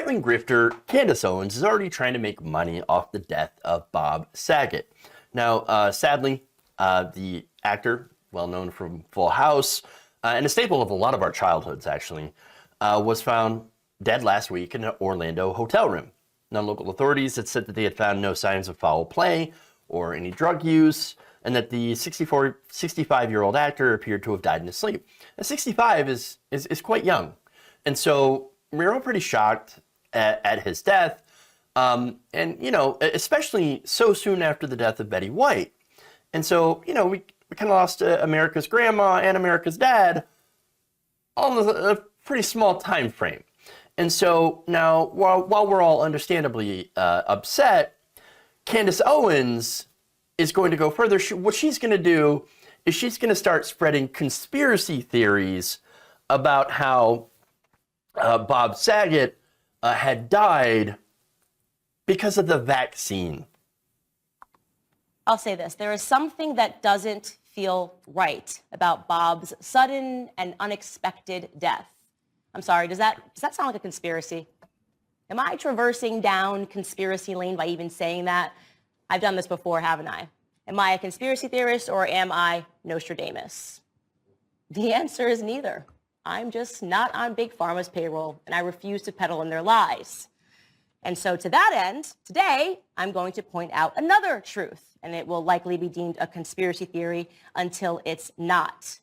right-wing grifter Candace Owens is already trying to make money off the death of Bob Saget. Now, sadly, the actor, well known from Full House, and a staple of a lot of our childhoods, actually, was found dead last week in an Orlando hotel room. Now, local authorities had said that they had found no signs of foul play or any drug use, and that the 65-year-old actor appeared to have died in his sleep. Now, 65 is quite young, and so we're all pretty shocked at his death, and, you know, especially so soon after the death of Betty White. And so, you know, we kind of lost America's grandma and America's dad all in a pretty small time frame. And so now, while we're all understandably upset, Candace Owens is going to go further. What she's going to do is she's going to start spreading conspiracy theories about how Bob Saget had died because of the vaccine. I'll say this. There is something that doesn't feel right about Bob's sudden and unexpected death. I'm sorry, does that sound like a conspiracy? Am I traversing down conspiracy lane by even saying that? I've done this before, haven't I? Am I a conspiracy theorist or am I Nostradamus? The answer is neither. I'm just not on Big Pharma's payroll, and I refuse to peddle in their lies. And so to that end, today, I'm going to point out another truth, and it will likely be deemed a conspiracy theory until it's not.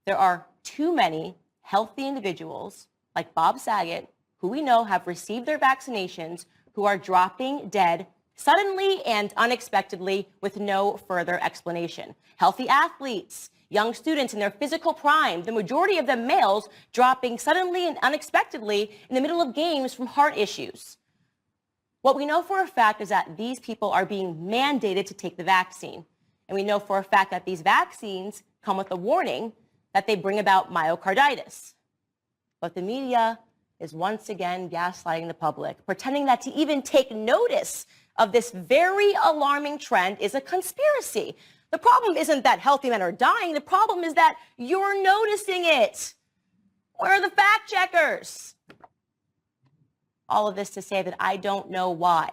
There are too many healthy individuals like Bob Saget, who we know have received their vaccinations, who are dropping dead suddenly and unexpectedly with no further explanation. Healthy athletes, young students in their physical prime, the majority of them males, dropping suddenly and unexpectedly in the middle of games from heart issues. What we know for a fact is that these people are being mandated to take the vaccine. And we know for a fact that these vaccines come with a warning that they bring about myocarditis. But the media is once again gaslighting the public, pretending that to even take notice of this very alarming trend is a conspiracy. The problem isn't that healthy men are dying. The problem is that you're noticing it. Where are the fact checkers? All of this to say that I don't know why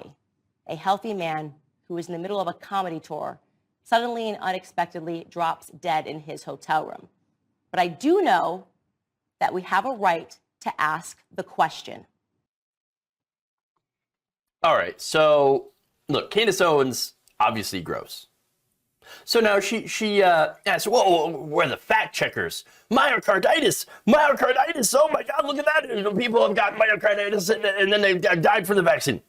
a healthy man who is in the middle of a comedy tour suddenly and unexpectedly drops dead in his hotel room. But I do know that we have a right to ask the question. All right, so look, Candace Owens, obviously gross. So now she asks, whoa, where are the fact checkers? Myocarditis, oh my God, look at that. People have got myocarditis and then they've died from the vaccine.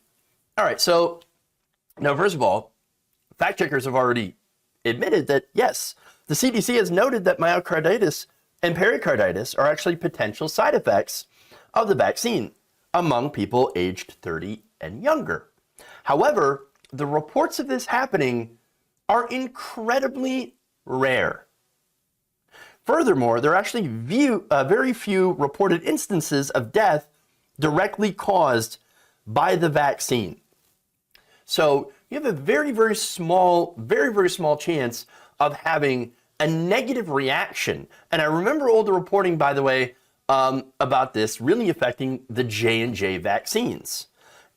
All right, so now first of all, fact checkers have already admitted that, yes, the CDC has noted that myocarditis and pericarditis are actually potential side effects of the vaccine among people aged 30 and younger. However, the reports of this happening are incredibly rare. Furthermore, there are actually very few reported instances of death directly caused by the vaccine. So you have a very, very small chance of having a negative reaction. And I remember older reporting, by the way, about this really affecting the J&J vaccines.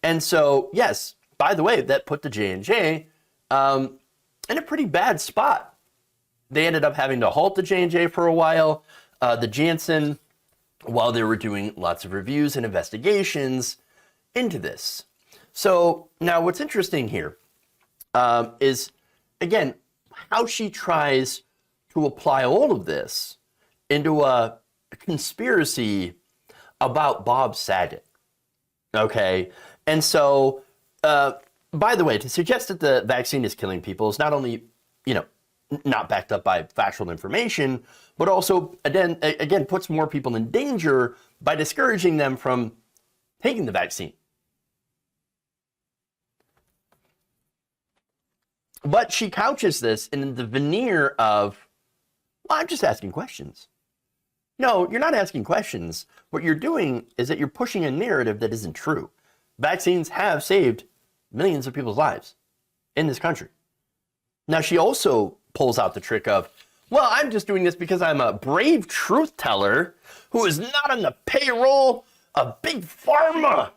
And so, yes, by the way, that put the J&J in a pretty bad spot. They ended up having to halt the J&J for a while, the Janssen, while they were doing lots of reviews and investigations into this. So now what's interesting here is, again, how she tries to apply all of this into a conspiracy about Bob Saget. Okay? And so, by the way, to suggest that the vaccine is killing people is not only, you know, not backed up by factual information, but also, again, puts more people in danger by discouraging them from taking the vaccine. But she couches this in the veneer of, well, I'm just asking questions. No, you're not asking questions. What you're doing is that you're pushing a narrative that isn't true. Vaccines have saved millions of people's lives in this country. Now, she also pulls out the trick of, well, I'm just doing this because I'm a brave truth teller who is not on the payroll of big pharma.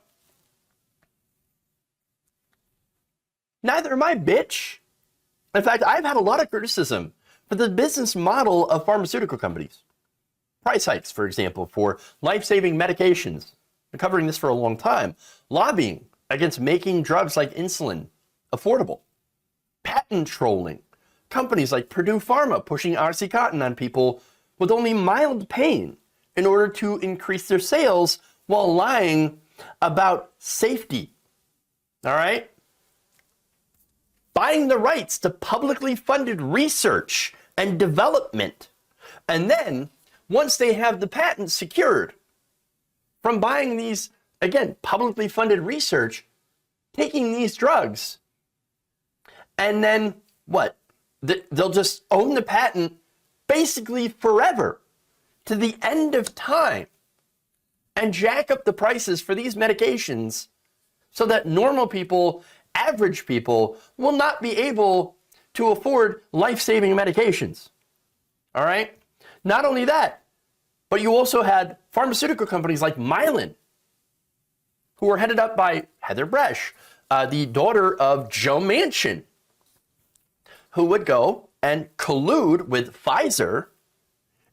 Neither am I, bitch. In fact, I've had a lot of criticism for the business model of pharmaceutical companies. Price hikes, for example, for life-saving medications. Been covering this for a long time. Lobbying against making drugs like insulin affordable. Patent trolling. Companies like Purdue Pharma pushing OxyContin on people with only mild pain in order to increase their sales while lying about safety. All right? Buying the rights to publicly funded research and development. And then, once they have the patent secured from buying these, again, publicly funded research, taking these drugs, and then what? They'll just own the patent basically forever to the end of time and jack up the prices for these medications so that normal people, average people, will not be able to afford life-saving medications. All right? Not only that, but you also had pharmaceutical companies like Mylan, who were headed up by Heather Bresch, the daughter of Joe Manchin, who would go and collude with Pfizer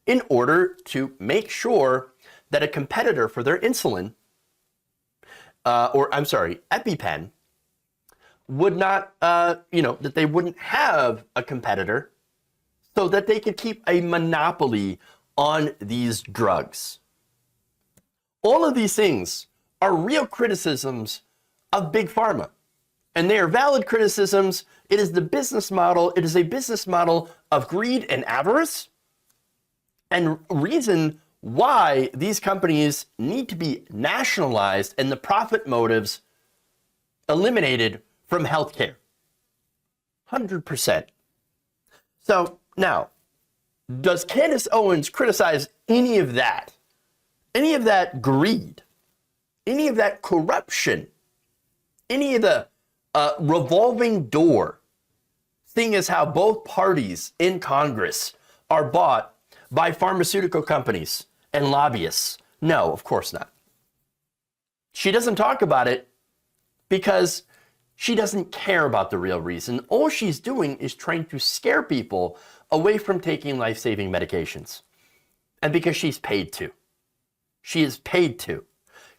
in order to make sure that a competitor for their insulin, EpiPen, would not, that they wouldn't have a competitor so that they could keep a monopoly on these drugs. All of these things are real criticisms of Big Pharma, and they are valid criticisms. It is the business model. It is a business model of greed and avarice, and reason why these companies need to be nationalized and the profit motives eliminated from healthcare. 100%. So now, does Candace Owens criticize any of that? Any of that greed? Any of that corruption? Any of the revolving door, seeing as how both parties in Congress are bought by pharmaceutical companies and lobbyists? No, of course not. She doesn't talk about it because she doesn't care about the real reason. All she's doing is trying to scare people away from taking life-saving medications. And because she's paid to. She is paid to.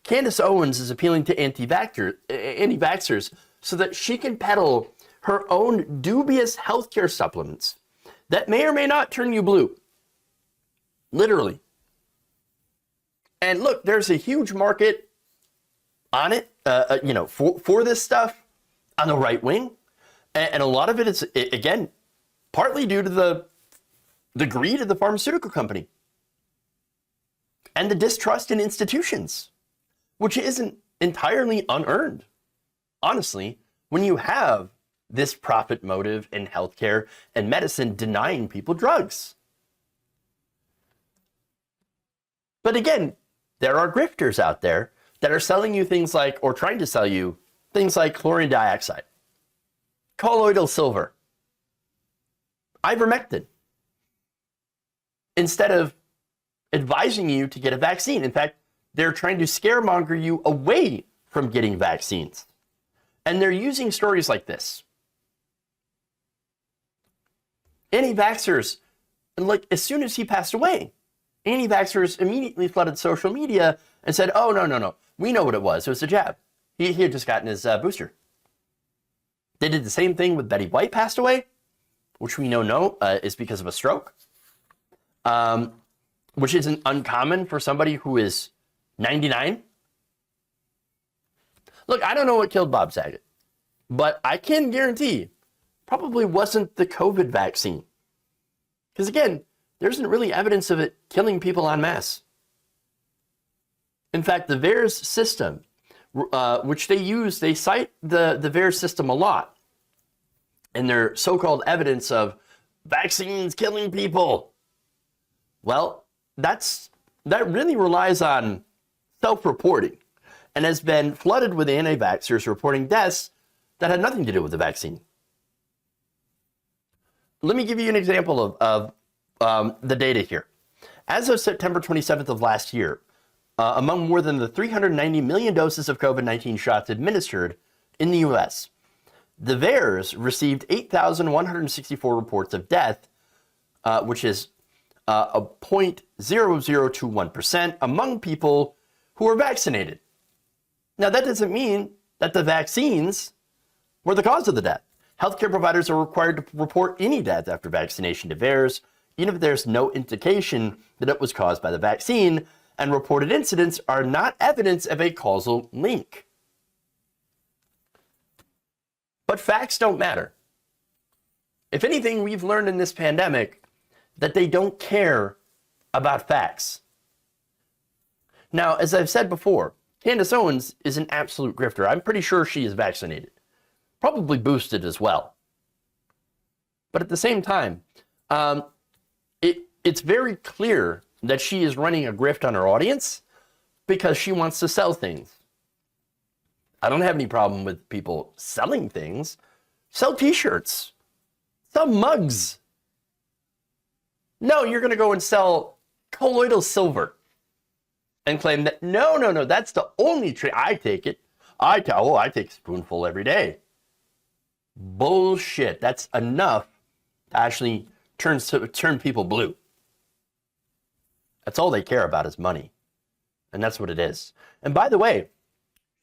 Candace Owens is appealing to anti-vaxxers so that she can peddle her own dubious healthcare supplements that may or may not turn you blue. Literally. And look, there's a huge market on it, for this stuff on the right wing. And a lot of it is, again, partly due to the greed of the pharmaceutical company and the distrust in institutions, which isn't entirely unearned. Honestly, when you have this profit motive in healthcare and medicine denying people drugs. But again, there are grifters out there that are selling you things like, or trying to sell you things like chlorine dioxide, colloidal silver, ivermectin, instead of advising you to get a vaccine. In fact, they're trying to scaremonger you away from getting vaccines. And they're using stories like this. Anti-vaxxers, like as soon as he passed away, anti-vaxxers immediately flooded social media and said, oh, no. We know what it was. It was a jab. He had just gotten his booster. They did the same thing with Betty White passed away, which we know is because of a stroke, which isn't uncommon for somebody who is 99. Look, I don't know what killed Bob Saget, but I can guarantee probably wasn't the COVID vaccine. Because again, there isn't really evidence of it killing people en masse. In fact, the VAERS system, which they cite the VAERS system a lot in their so-called evidence of vaccines killing people. Well, that really relies on self-reporting and has been flooded with anti-vaxxers reporting deaths that had nothing to do with the vaccine. Let me give you an example of the data here. As of September 27th of last year, among more than the 390 million doses of COVID-19 shots administered in the US. The VAERS received 8,164 reports of death, which is a 0.0021% among people who are vaccinated. Now, that doesn't mean that the vaccines were the cause of the death. Healthcare providers are required to report any death after vaccination to VAERS, even if there's no indication that it was caused by the vaccine, and reported incidents are not evidence of a causal link. But facts don't matter. If anything, we've learned in this pandemic that they don't care about facts. Now, as I've said before, Candace Owens is an absolute grifter. I'm pretty sure she is vaccinated, probably boosted as well. But at the same time, it's very clear that she is running a grift on her audience because she wants to sell things. I don't have any problem with people selling things. Sell t-shirts, sell mugs. No, you're going to go and sell colloidal silver and claim that, no, that's the only trade. I take it. I take a spoonful every day. Bullshit. That's enough to actually turn people blue. That's all they care about is money. And that's what it is. And by the way,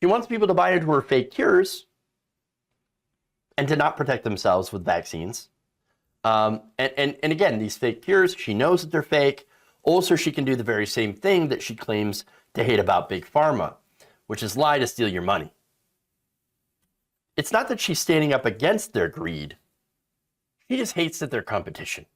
she wants people to buy into her fake cures and to not protect themselves with vaccines. And again, these fake cures, she knows that they're fake. Also, she can do the very same thing that she claims to hate about Big Pharma, which is lie to steal your money. It's not that she's standing up against their greed. She just hates that they're competition.